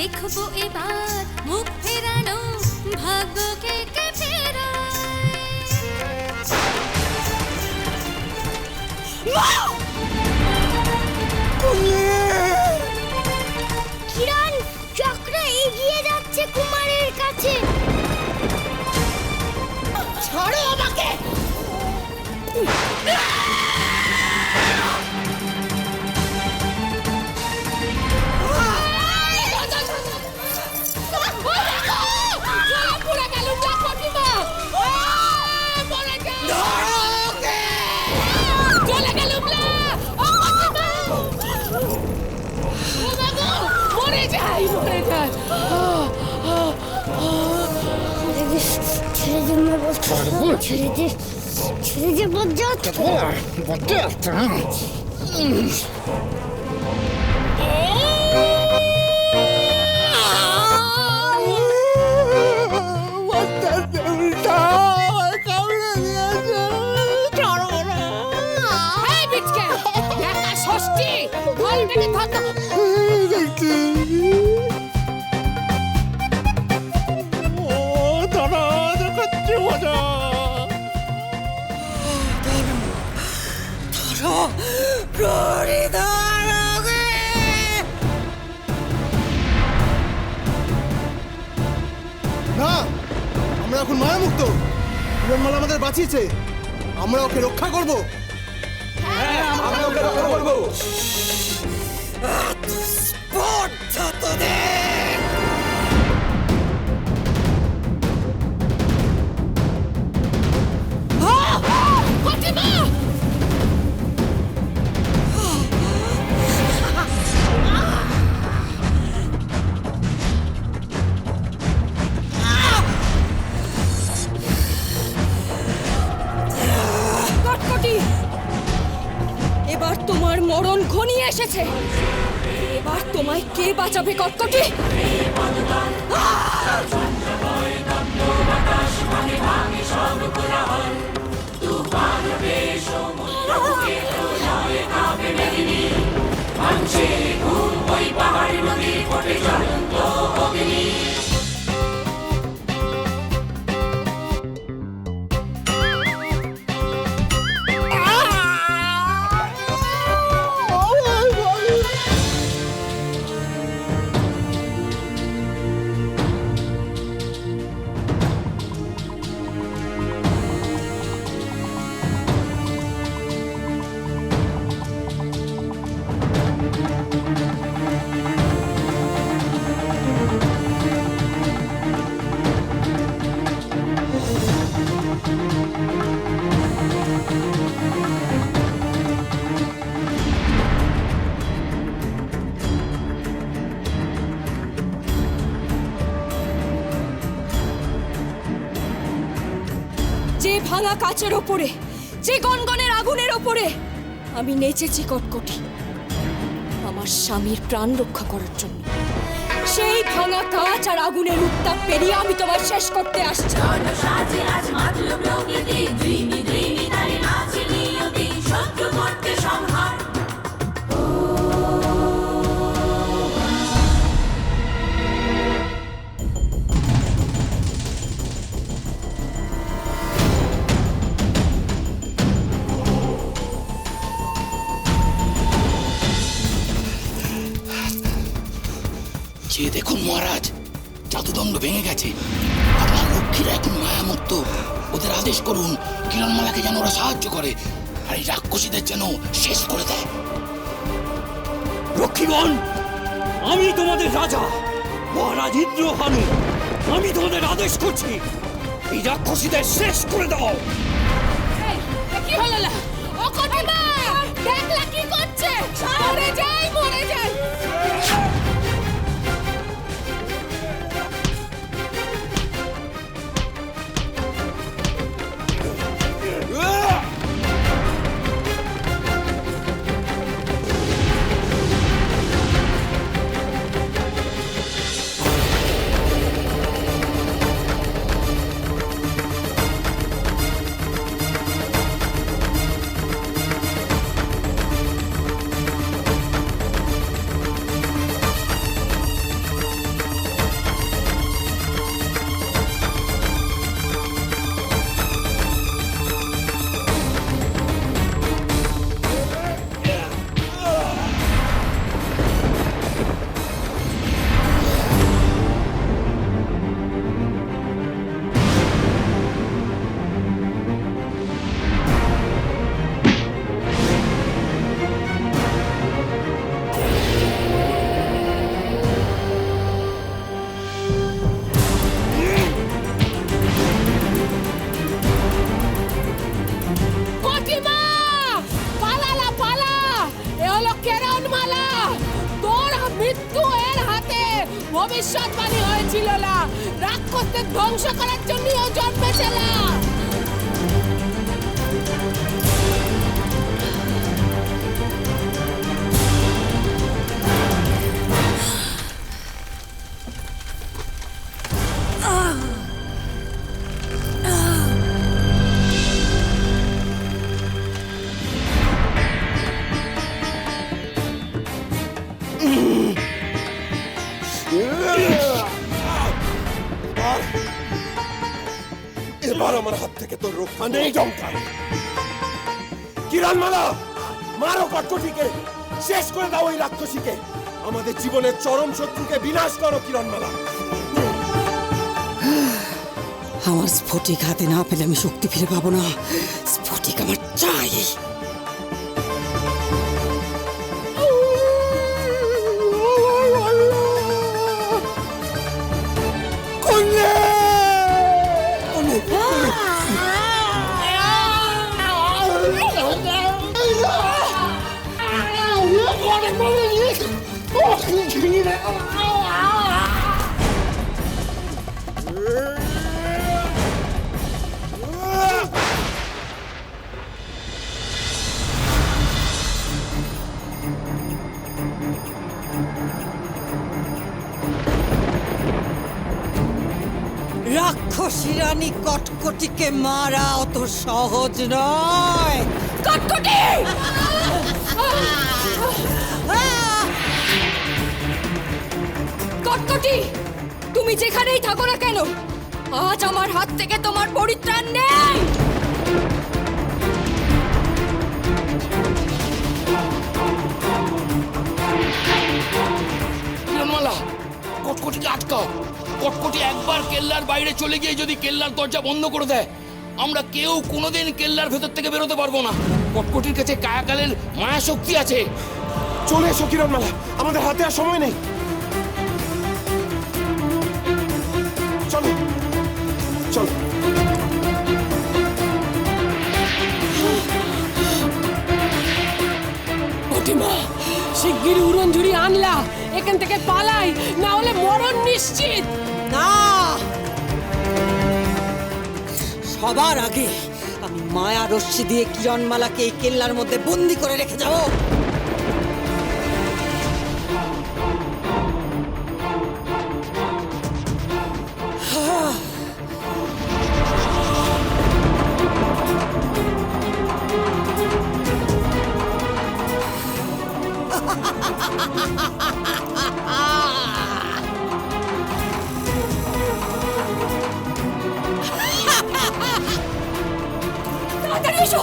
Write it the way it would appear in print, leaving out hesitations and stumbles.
দেখবো এবার মুখ ফেরানো ভাগ্যকে কে কিরণ, চক্র এগিয়ে যাচ্ছে কুমারের কাছে। ছাড়ো আমাকে। ছেড়ে দে, ছেড়ে দে বজ্জাত। না, আমরা এখন মায়ামুক্ত। হিরণমালা আমাদের বাঁচিয়েছে, আমরা ওকে রক্ষা করব। আমরা ওকে রক্ষা করব। এবার তোমার মরণ ঘনিয়ে এসেছে। এবার তোমায় কে বাঁচাবে কটকটি? যে ভাঙা কাচের ওপরে, যে গনগনের আগুনের ওপরে আমি নেচেছি কটকটি আমার স্বামীর প্রাণ রক্ষা করার জন্য, সেই ভাঙা কাচ আর আগুনের উত্তাপ পেরিয়ে আমি তোমার শেষ করতে আসছি। যে দেখুন মহারাজ, জাদুদণ্ড ভেঙে গেছে। আপনার লক্ষ্মীরা এখন মায়ামুক্ত। ওদের আদেশ করুন কিরণমালাকে যেন ওরা সাহায্য করে, আর এই রাক্ষসীদের যেন শেষ করে দেয়। রক্ষীগণ, আমি তোমাদের রাজা মহারাজ ইন্দ্রভানু। আমি তোমাদের আদেশ করছি, এই রাক্ষসীদের শেষ করে দাও। কি হলো? ও কটিমা, দেখলা কি করছে? মরে যাই, মরে যাই। ভবিষ্যৎবাণী হয়েছিল না, রাক্ষসদের ধ্বংস করার জন্যই ও জন্মেছিল। এবার আমার হাত থেকে তোর রক্ষা নেই জঙ্কার। কিরণমালা, মারো কটকটিকে, শেষ করে দাও ওই রাক্ষসীকে। আমাদের জীবনের চরম শত্রুকে বিনাশ করো কিরণমালা। আমার স্ফটিক হাতে না পেলে আমি শক্তি ফিরে পাবো না। স্ফটিক আমার চাই। রাক্ষসী রানী কটকটিকে মারা অত সহজ নয়। কটকটি! কটকটি, তুমি যেখানেই থাকো না কেন, আজ আমার হাত থেকে তোমার পরিত্রাণ নেই। কিরণমালা, কটকটিকে আটকাও। কটকটি একবার কেল্লার বাইরে চলে গিয়ে যদি কেল্লার দরজা বন্ধ করে দেয়, আমরা কেউ কোনোদিন কেল্লার ভেতর থেকে বেরোতে পারবো না। কটকটির কাছে কায়াকালের মায়া শক্তি আছে। চলে এসো কিরণমালা, আমাদের হাতে আর সময় নেই। চলো চলো। প্রতিমা, শিগগির উড়ন ঝুড়ি আনলা, এখান থেকে পালাই, না হলে মরণ নিশ্চিত। না, সবার আগে আমি মায়া রশ্মি দিয়ে কিরণমালাকে এই কেল্লার মধ্যে বন্দি করে রেখে যাবো। তাড়াতাড়ি এসো।